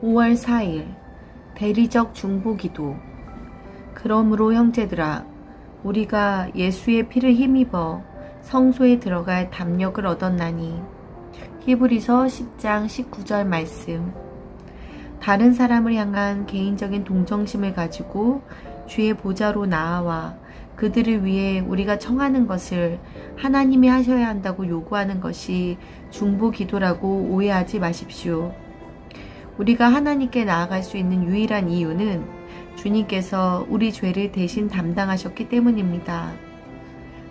5월 4일 대리적 중보기도. 그러므로 형제들아, 우리가 예수의 피를 힘입어 성소에 들어갈 담력을 얻었나니. 히브리서 10장 19절 말씀. 다른 사람을 향한 개인적인 동정심을 가지고 주의 보좌로 나아와 그들을 위해 우리가 청하는 것을 하나님이 하셔야 한다고 요구하는 것이 중보기도라고 오해하지 마십시오. 우리가 하나님께 나아갈 수 있는 유일한 이유는 주님께서 우리 죄를 대신 담당하셨기 때문입니다.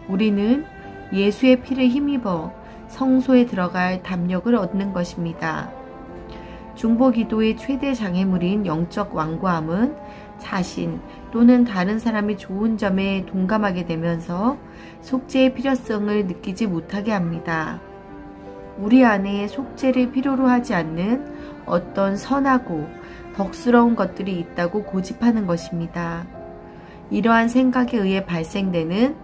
우리는 예수의 피를 힘입어 성소에 들어갈 담력을 얻는 것입니다. 중보기도의 최대 장애물인 영적 완고함은 자신 또는 다른 사람의 좋은 점에 동감하게 되면서 속죄의 필요성을 느끼지 못하게 합니다. 우리 안에 속죄를 필요로 하지 않는 어떤 선하고 덕스러운 것들이 있다고 고집하는 것입니다. 이러한 생각에 의해 발생되는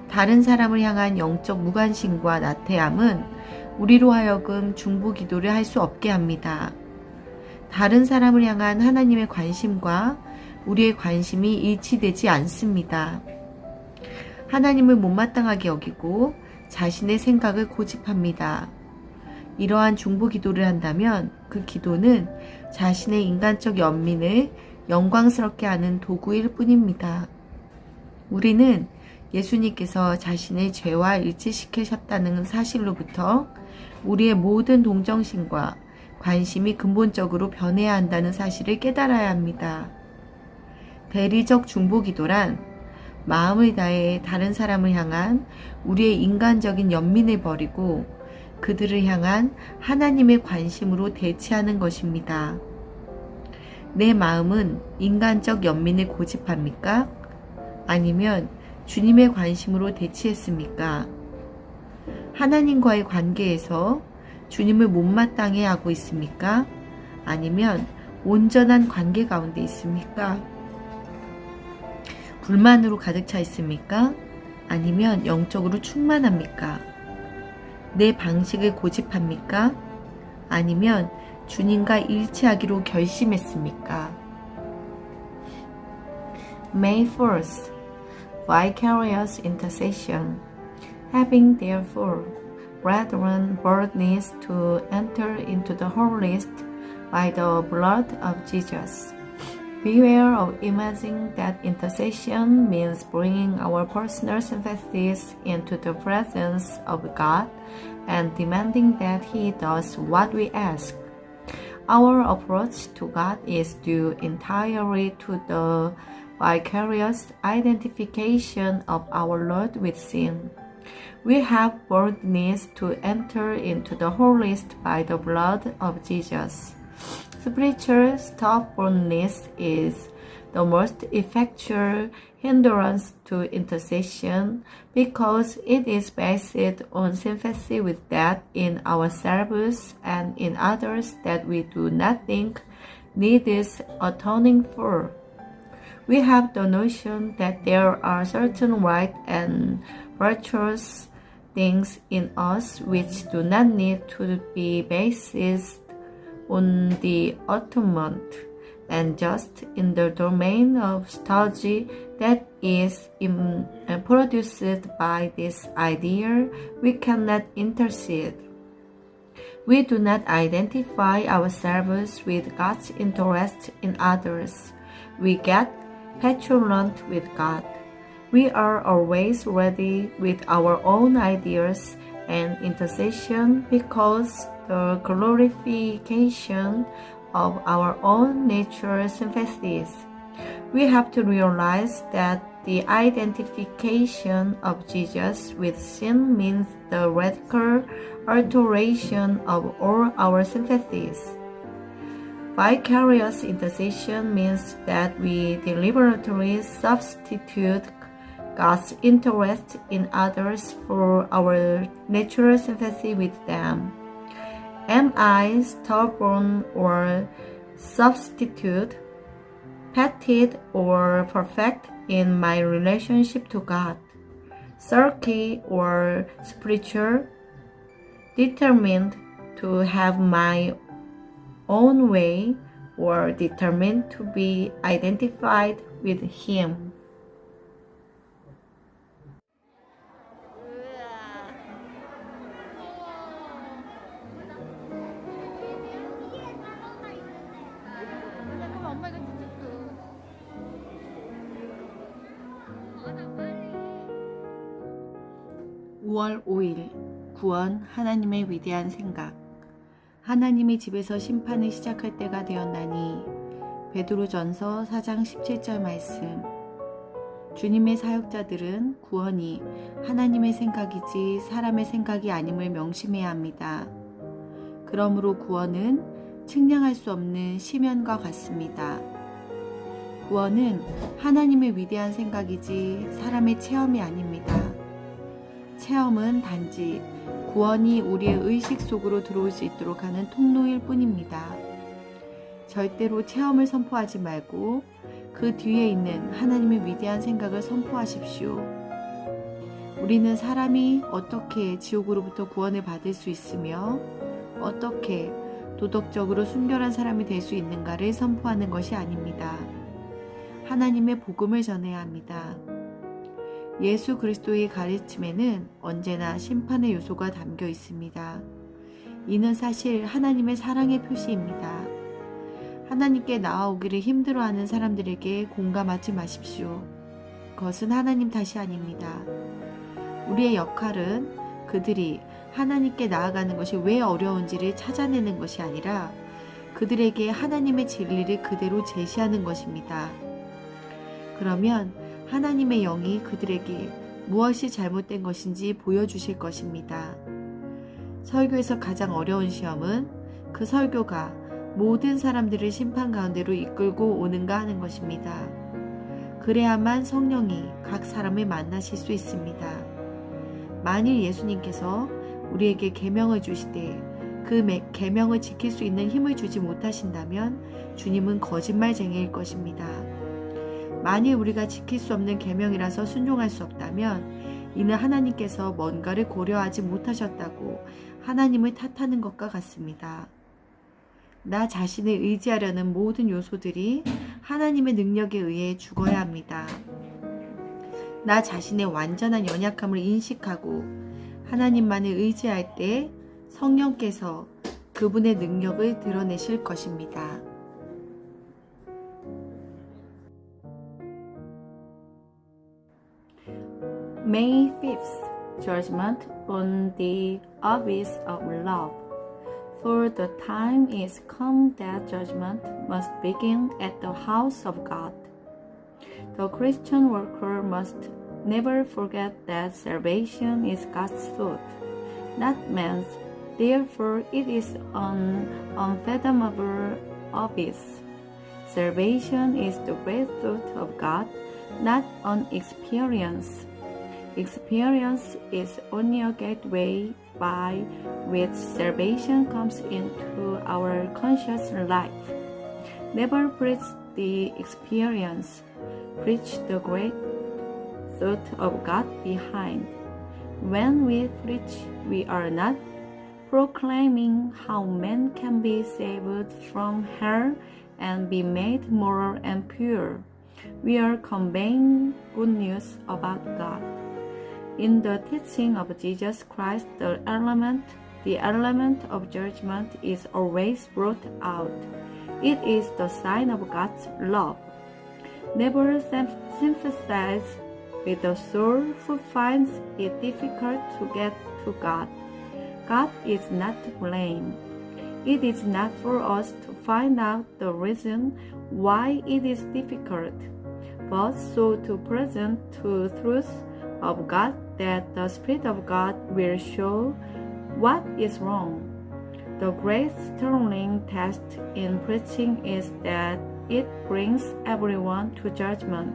다른 사람을 향한 영적 무관심과 나태함은 우리로 하여금 중보기도를 할 수 없게 합니다. 다른 사람을 향한 하나님의 관심과 우리의 관심이 일치되지 않습니다. 하나님을 못마땅하게 여기고 자신의 생각을 고집합니다. 이러한 중보기도를 한다면 그 기도는 자신의 인간적 연민을 영광스럽게 하는 도구일 뿐입니다. 우리는 예수님께서 자신의 죄와 일치시키셨다는 사실로부터 우리의 모든 동정심과 관심이 근본적으로 변해야 한다는 사실을 깨달아야 합니다. 대리적 중보기도란 마음을 다해 다른 사람을 향한 우리의 인간적인 연민을 버리고 그들을 향한 하나님의 관심으로 대치하는 것입니다. 내 마음은 인간적 연민을 고집합니까? 아니면 주님의 관심으로 대치했습니까? 하나님과의 관계에서 주님을 못마땅해 하고 있습니까? 아니면 온전한 관계 가운데 있습니까? 불만으로 가득 차 있습니까? 아니면 영적으로 충만합니까? 내 방식을 고집합니까? 아니면 주님과 일치하기로 결심했습니까? May 1st, vicarious intercession. Having therefore, brethren, boldness to enter into the holiest by the blood of Jesus. Beware of imagining that intercession means bringing our personal sympathies into the presence of God and demanding that He does what we ask. Our approach to God is due entirely to the vicarious identification of our Lord with sin. We have boldness to enter into the holiest by the blood of Jesus. Spiritual stubbornness is the most effectual hindrance to intercession because it is based on sympathy with that in ourselves and in others that we do not think needs atoning for. We have the notion that there are certain right and virtuous things in us which do not need to be based on the atonement, and just in the domain of stodgy that is produced by this idea, we cannot intercede. We do not identify ourselves with God's interest in others. We get petulant with God. We are always ready with our own ideas and intercession because the glorification of our own natural sympathies. We have to realize that the identification of Jesus with sin means the radical alteration of all our sympathies. Vicarious intercession means that we deliberately substitute God's interest in others for our natural sympathy with them. Am I stubborn or substitute, petty or perfect in my relationship to God, sulky or spiritual, determined to have my own way, or determined to be identified with him. 잠깐만 엄마 이거 툭툭. 나 빨리. 5월 5일 구원 하나님의 위대한 생각. 하나님의 집에서 심판을 시작할 때가 되었나니 베드로전서 4장 17절 말씀. 주님의 사역자들은 구원이 하나님의 생각이지 사람의 생각이 아님을 명심해야 합니다. 그러므로 구원은 측량할 수 없는 시면과 같습니다. 구원은 하나님의 위대한 생각이지 사람의 체험이 아닙니다. 체험은 단지 구원이 우리의 의식 속으로 들어올 수 있도록 하는 통로일 뿐입니다. 절대로 체험을 선포하지 말고 그 뒤에 있는 하나님의 위대한 생각을 선포하십시오. 우리는 사람이 어떻게 지옥으로부터 구원을 받을 수 있으며 어떻게 도덕적으로 순결한 사람이 될 수 있는가를 선포하는 것이 아닙니다. 하나님의 복음을 전해야 합니다. 예수 그리스도의 가르침에는 언제나 심판의 요소가 담겨 있습니다. 이는 사실 하나님의 사랑의 표시입니다. 하나님께 나아오기를 힘들어하는 사람들에게 공감하지 마십시오. 그것은 하나님 탓이 아닙니다. 우리의 역할은 그들이 하나님께 나아가는 것이 왜 어려운지를 찾아내는 것이 아니라 그들에게 하나님의 진리를 그대로 제시하는 것입니다. 그러면 하나님의 영이 그들에게 무엇이 잘못된 것인지 보여주실 것입니다. 설교에서 가장 어려운 시험은 그 설교가 모든 사람들을 심판 가운데로 이끌고 오는가 하는 것입니다. 그래야만 성령이 각 사람을 만나실 수 있습니다. 만일 예수님께서 우리에게 계명을 주시되 그 계명을 지킬 수 있는 힘을 주지 못하신다면 주님은 거짓말쟁이일 것입니다. 만일 우리가 지킬 수 없는 계명이라서 순종할 수 없다면 이는 하나님께서 뭔가를 고려하지 못하셨다고 하나님을 탓하는 것과 같습니다. 나 자신을 의지하려는 모든 요소들이 하나님의 능력에 의해 죽어야 합니다. 나 자신의 완전한 연약함을 인식하고 하나님만을 의지할 때 성령께서 그분의 능력을 드러내실 것입니다. May 5th, Judgment on the Abyss of Love. For the time is come that judgment must begin at the house of God. The Christian worker must never forget that salvation is God's thought, not man's. Therefore, it is an unfathomable abyss. Salvation is the great thought of God, not an experience. Experience is only a gateway by which salvation comes into our conscious life. Never preach the experience, preach the great thought of God behind. When we preach, we are not proclaiming how man can be saved from hell and be made moral and pure. We are conveying good news about God. In the teaching of Jesus Christ, the element of judgment is always brought out. It is the sign of God's love. Never sympathize with the soul who finds it difficult to get to God. God is not to blame. It is not for us to find out the reason why it is difficult, but so to present the truth of God that the Spirit of God will show what is wrong. The great sterling test in preaching is that it brings everyone to judgment.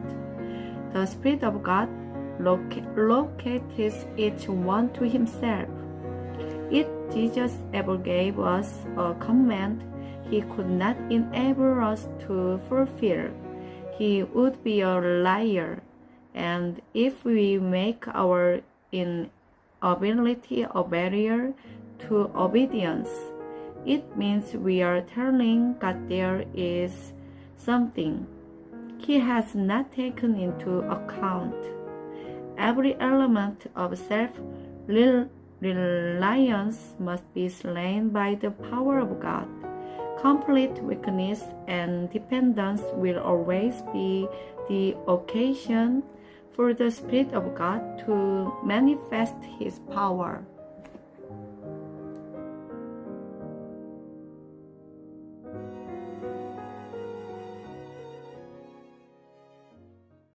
The Spirit of God locates each one to himself. If Jesus ever gave us a command he could not enable us to fulfill, he would be a liar. And if we make our inability a barrier to obedience, It means we are telling God there is something He has not taken into account. Every element of self-reliance must be slain by the power of God. Complete weakness and dependence will always be the occasion for the Spirit of God to manifest His power.